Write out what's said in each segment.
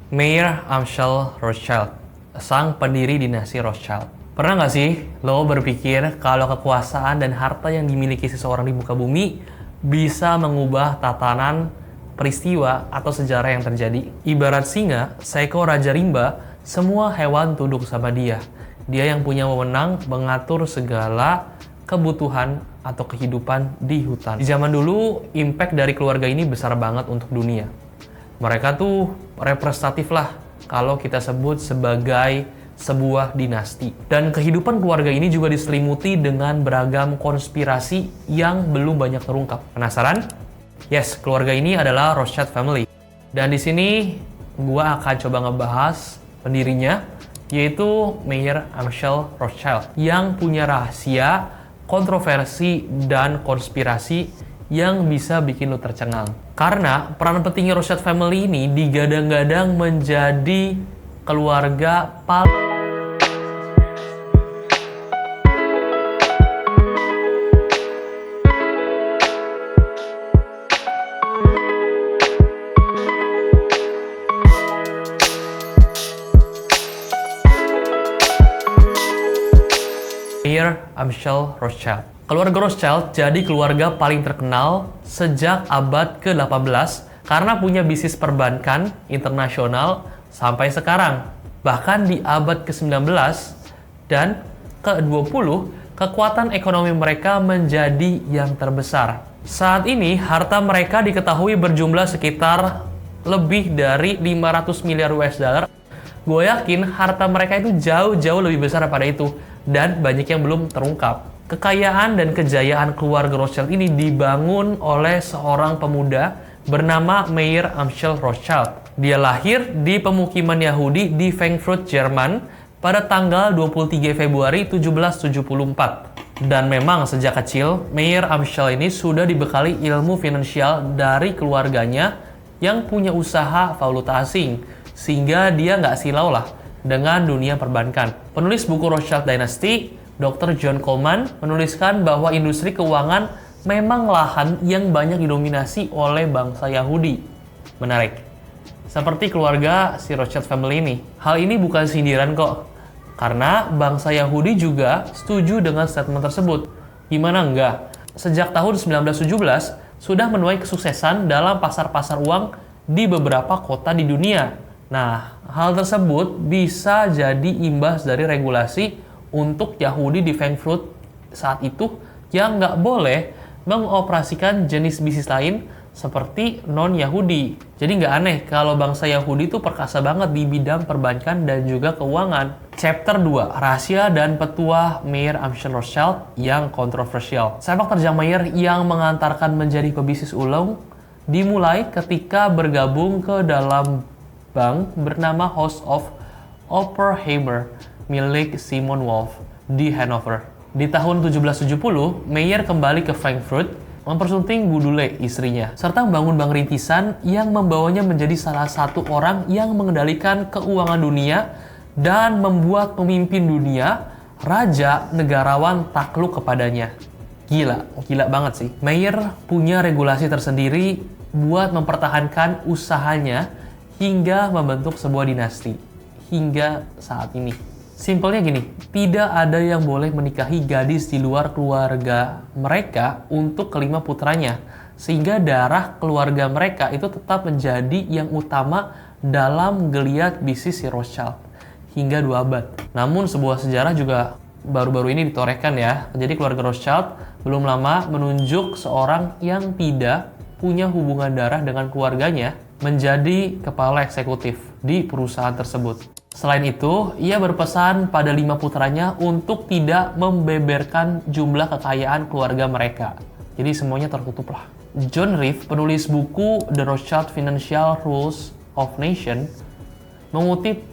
Mayer Amschel Rothschild, sang pendiri dinasti Rothschild. Pernah nggak sih lo berpikir kalau kekuasaan dan harta yang dimiliki seseorang di muka bumi bisa mengubah tatanan peristiwa atau sejarah yang terjadi? Ibarat singa, seekor raja rimba, semua hewan tunduk sama dia. Dia yang punya wewenang mengatur segala kebutuhan atau kehidupan di hutan. Di zaman dulu, impact dari keluarga ini besar banget untuk dunia. Mereka tuh representatif lah kalau kita sebut sebagai sebuah dinasti. Dan kehidupan keluarga ini juga diselimuti dengan beragam konspirasi yang belum banyak terungkap. Penasaran? Yes, keluarga ini adalah Rothschild family. Dan di sini gua akan coba ngebahas pendirinya, yaitu Mayer Amschel Rothschild, yang punya rahasia, kontroversi, dan konspirasi yang bisa bikin lo tercengang. Karena peran pentingnya Rothschild family ini digadang-gadang menjadi keluarga paling Mayer Amschel Rothschild. Keluarga Rothschild jadi keluarga paling terkenal sejak abad ke-18 karena punya bisnis perbankan internasional sampai sekarang. Bahkan di abad ke-19 dan ke-20, kekuatan ekonomi mereka menjadi yang terbesar. Saat ini, harta mereka diketahui berjumlah sekitar lebih dari 500 miliar US dollar. Gue yakin harta mereka itu jauh-jauh lebih besar daripada itu, dan banyak yang belum terungkap. Kekayaan dan kejayaan keluarga Rothschild ini dibangun oleh seorang pemuda bernama Mayer Amschel Rothschild. Dia lahir di pemukiman Yahudi di Frankfurt, Jerman pada tanggal 23 Februari 1774. Dan memang sejak kecil, Mayer Amschel ini sudah dibekali ilmu finansial dari keluarganya yang punya usaha valuta asing, sehingga dia nggak silau lah dengan dunia perbankan. Penulis buku Rothschild Dynasty, Dr. John Coleman, menuliskan bahwa industri keuangan memang lahan yang banyak didominasi oleh bangsa Yahudi. Menarik. Seperti keluarga si Rothschild family ini. Hal ini bukan sindiran kok. Karena bangsa Yahudi juga setuju dengan statement tersebut. Gimana enggak? Sejak tahun 1917, sudah menuai kesuksesan dalam pasar-pasar uang di beberapa kota di dunia. Nah, hal tersebut bisa jadi imbas dari regulasi untuk Yahudi di Frankfurt saat itu yang nggak boleh mengoperasikan jenis bisnis lain seperti non-Yahudi. Jadi nggak aneh kalau bangsa Yahudi itu perkasa banget di bidang perbankan dan juga keuangan. Chapter 2, Rahasia dan Petuah Mayer Amschel Rothschild yang kontroversial. Sepak terjang Mayer yang mengantarkan menjadi pebisnis ulung dimulai ketika bergabung ke dalam bank bernama House of Oppenheimer milik Simon Wolf di Hanover. Di tahun 1770, Mayer kembali ke Frankfurt mempersunting Gudule, istrinya, serta membangun bank rintisan yang membawanya menjadi salah satu orang yang mengendalikan keuangan dunia dan membuat pemimpin dunia, raja, negarawan takluk kepadanya. Gila banget sih. Mayer punya regulasi tersendiri buat mempertahankan usahanya hingga membentuk sebuah dinasti hingga saat ini. Simpelnya gini, tidak ada yang boleh menikahi gadis di luar keluarga mereka untuk kelima putranya, sehingga darah keluarga mereka itu tetap menjadi yang utama dalam geliat bisnis si Rothschild hingga 2 abad. Namun sebuah sejarah juga baru-baru ini ditorehkan ya. Jadi keluarga Rothschild belum lama menunjuk seorang yang tidak punya hubungan darah dengan keluarganya menjadi kepala eksekutif di perusahaan tersebut. Selain itu, ia berpesan pada 5 putranya untuk tidak membeberkan jumlah kekayaan keluarga mereka. Jadi semuanya tertutup lah. John Reeve, penulis buku The Rothschild Financial Rules of Nation, mengutip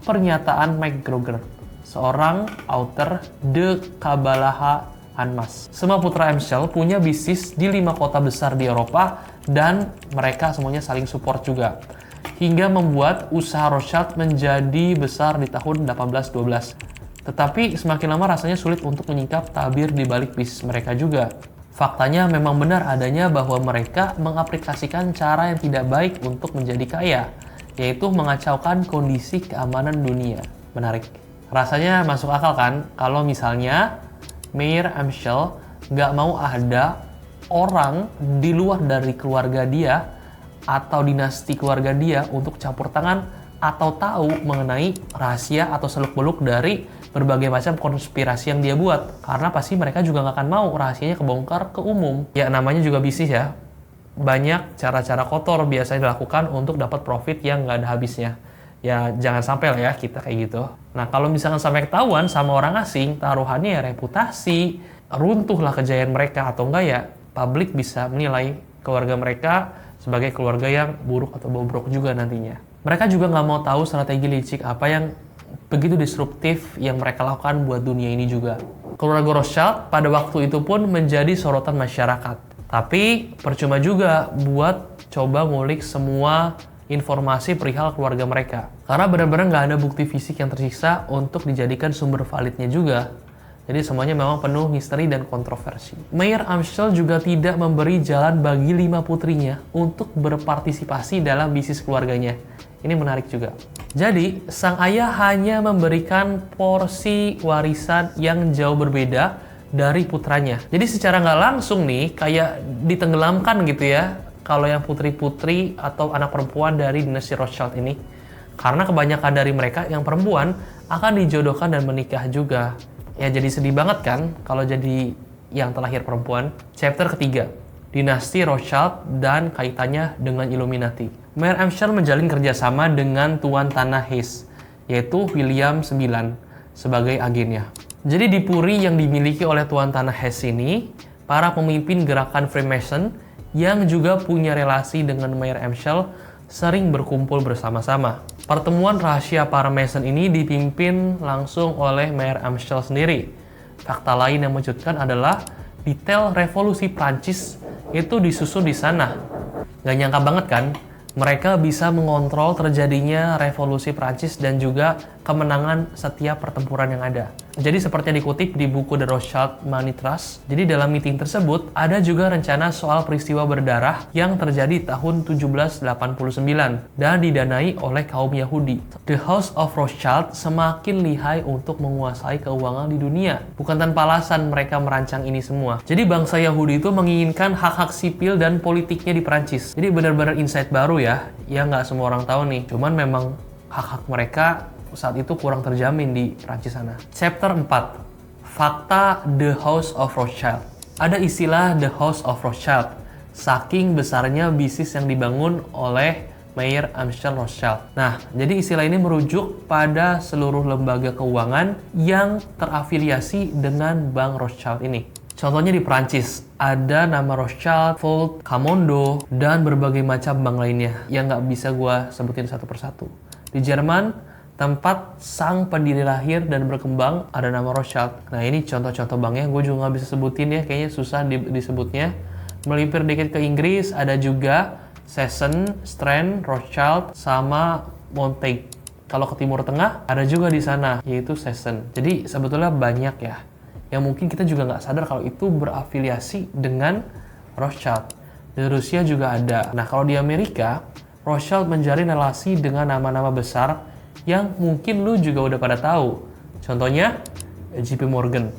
pernyataan McGregor, seorang author The Kabbalah Anmas. Semua putra Amschel punya bisnis di 5 kota besar di Eropa dan mereka semuanya saling support juga. Hingga membuat usaha Rothschild menjadi besar di tahun 1812. Tetapi semakin lama rasanya sulit untuk menyingkap tabir di balik bisnis mereka juga. Faktanya memang benar adanya bahwa mereka mengaplikasikan cara yang tidak baik untuk menjadi kaya, yaitu mengacaukan kondisi keamanan dunia. Menarik. Rasanya masuk akal kan kalau misalnya Mayer Amschel nggak mau ada orang di luar dari keluarga dia atau dinasti keluarga dia untuk campur tangan atau tahu mengenai rahasia atau seluk-beluk dari berbagai macam konspirasi yang dia buat. Karena pasti mereka juga nggak akan mau rahasianya kebongkar ke umum. Ya namanya juga bisnis ya. Banyak cara-cara kotor biasanya dilakukan untuk dapat profit yang nggak ada habisnya. Ya jangan sampai lah ya kita kayak gitu. Nah kalau misalkan sampai ketahuan sama orang asing, taruhannya ya reputasi, runtuhlah kejayaan mereka atau enggak ya publik bisa menilai keluarga mereka sebagai keluarga yang buruk atau bobrok juga nantinya. Mereka juga nggak mau tahu strategi licik apa yang begitu disruptif yang mereka lakukan buat dunia ini juga. Keluarga Rothschild pada waktu itu pun menjadi sorotan masyarakat. Tapi percuma juga buat coba ngulik semua informasi perihal keluarga mereka. Karena benar-benar nggak ada bukti fisik yang tersisa untuk dijadikan sumber validnya juga. Jadi semuanya memang penuh misteri dan kontroversi. Mayer Amschel juga tidak memberi jalan bagi 5 putrinya untuk berpartisipasi dalam bisnis keluarganya. Ini menarik juga. Jadi, sang ayah hanya memberikan porsi warisan yang jauh berbeda dari putranya. Jadi secara nggak langsung nih, kayak ditenggelamkan gitu ya, kalau yang putri-putri atau anak perempuan dari dinasti Rothschild ini. Karena kebanyakan dari mereka yang perempuan akan dijodohkan dan menikah juga. Ya jadi sedih banget kan kalau jadi yang terlahir perempuan. Chapter ketiga, dinasti Rothschild dan kaitannya dengan Illuminati. Mayer Amschel menjalin kerjasama dengan Tuan Tanah Hesse, yaitu William IX sebagai agennya. Jadi di puri yang dimiliki oleh Tuan Tanah Hesse ini, para pemimpin gerakan Freemason yang juga punya relasi dengan Mayer Amschel sering berkumpul bersama-sama. Pertemuan rahasia para Mason ini dipimpin langsung oleh Mayer Amschel sendiri. Fakta lain yang mengejutkan adalah detail revolusi Prancis itu disusun di sana. Gak nyangka banget kan, mereka bisa mengontrol terjadinya revolusi Prancis dan juga kemenangan setiap pertempuran yang ada. Jadi seperti yang dikutip di buku The Rothschild Money Trust, jadi dalam meeting tersebut ada juga rencana soal peristiwa berdarah yang terjadi tahun 1789 dan didanai oleh kaum Yahudi. The House of Rothschild semakin lihai untuk menguasai keuangan di dunia. Bukan tanpa alasan mereka merancang ini semua. Jadi bangsa Yahudi itu menginginkan hak-hak sipil dan politiknya di Prancis. Jadi benar-benar insight baru ya, yang nggak semua orang tahu nih. Cuman memang hak-hak mereka saat itu kurang terjamin di Prancis sana. Chapter 4. Fakta The House of Rothschild. Ada istilah The House of Rothschild, saking besarnya bisnis yang dibangun oleh Mayer Amschel Rothschild. Nah, jadi istilah ini merujuk pada seluruh lembaga keuangan yang terafiliasi dengan Bank Rothschild ini. Contohnya di Prancis, ada nama Rothschild, Volt, Camondo, dan berbagai macam bank lainnya yang nggak bisa gue sebutin satu persatu. Di Jerman, tempat sang pendiri lahir dan berkembang, ada nama Rothschild. Nah ini contoh-contoh banknya, gue juga nggak bisa sebutin ya, kayaknya susah disebutnya. Melipir dikit ke Inggris, ada juga Sesson, Strand, Rothschild, sama Montague. Kalau ke Timur Tengah, ada juga di sana, yaitu Sesson. Jadi sebetulnya banyak ya, yang mungkin kita juga nggak sadar kalau itu berafiliasi dengan Rothschild. Di Rusia juga ada. Nah kalau di Amerika, Rothschild menjalin relasi dengan nama-nama besar yang mungkin lu juga udah pada tahu. Contohnya, JP Morgan,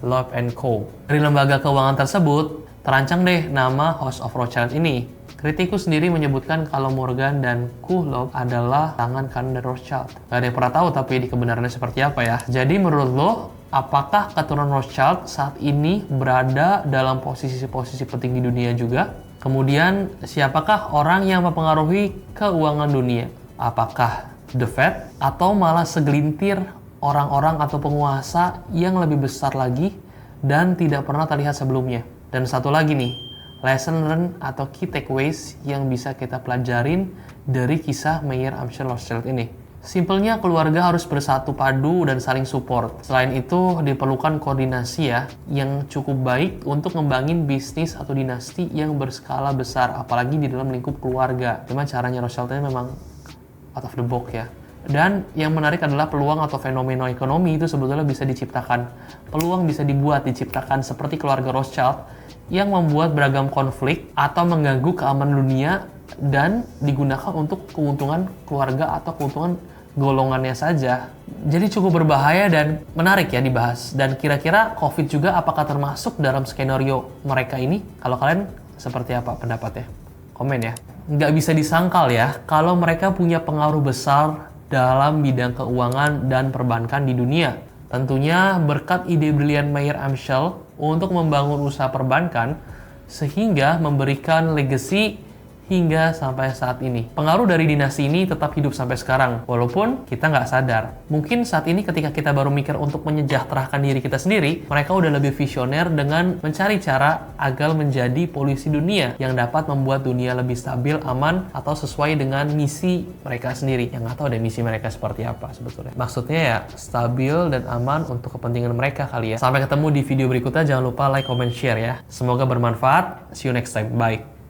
Loeb & Co. Dari lembaga keuangan tersebut, terancang deh nama House of Rothschild ini. Kritikus sendiri menyebutkan kalau Morgan dan Loeb adalah tangan kanan dari Rothschild. Gak ada yang pernah tahu tapi di kebenarannya seperti apa ya. Jadi menurut lo, apakah keturunan Rothschild saat ini berada dalam posisi-posisi penting di dunia juga? Kemudian, siapakah orang yang mempengaruhi keuangan dunia? Apakah The Fed atau malah segelintir orang-orang atau penguasa yang lebih besar lagi dan tidak pernah terlihat sebelumnya? Dan satu lagi nih, lesson learned atau key takeaways yang bisa kita pelajarin dari kisah Mayer Amschel Rothschild ini. Simpelnya keluarga harus bersatu padu dan saling support. Selain itu diperlukan koordinasi ya yang cukup baik untuk ngembangin bisnis atau dinasti yang berskala besar, apalagi di dalam lingkup keluarga. Cuma caranya Rothschild-nya memang out of the box ya. Dan yang menarik adalah peluang atau fenomena ekonomi itu sebetulnya bisa diciptakan. Peluang bisa diciptakan seperti keluarga Rothschild yang membuat beragam konflik atau mengganggu keamanan dunia dan digunakan untuk keuntungan keluarga atau keuntungan golongannya saja. Jadi cukup berbahaya dan menarik ya dibahas. Dan kira-kira COVID juga apakah termasuk dalam skenario mereka ini? Kalau kalian seperti apa pendapatnya? Komen ya. Nggak bisa disangkal ya kalau mereka punya pengaruh besar dalam bidang keuangan dan perbankan di dunia. Tentunya berkat ide brilian Meyer Amschel untuk membangun usaha perbankan sehingga memberikan legacy hingga sampai saat ini. Pengaruh dari dinasti ini tetap hidup sampai sekarang, walaupun kita nggak sadar. Mungkin saat ini ketika kita baru mikir untuk menyejahterakan diri kita sendiri, mereka udah lebih visioner dengan mencari cara agar menjadi polisi dunia yang dapat membuat dunia lebih stabil, aman, atau sesuai dengan misi mereka sendiri. Yang nggak tahu deh misi mereka seperti apa sebetulnya. Maksudnya ya stabil dan aman untuk kepentingan mereka kali ya. Sampai ketemu di video berikutnya, jangan lupa like, comment, share ya. Semoga bermanfaat. See you next time. Bye.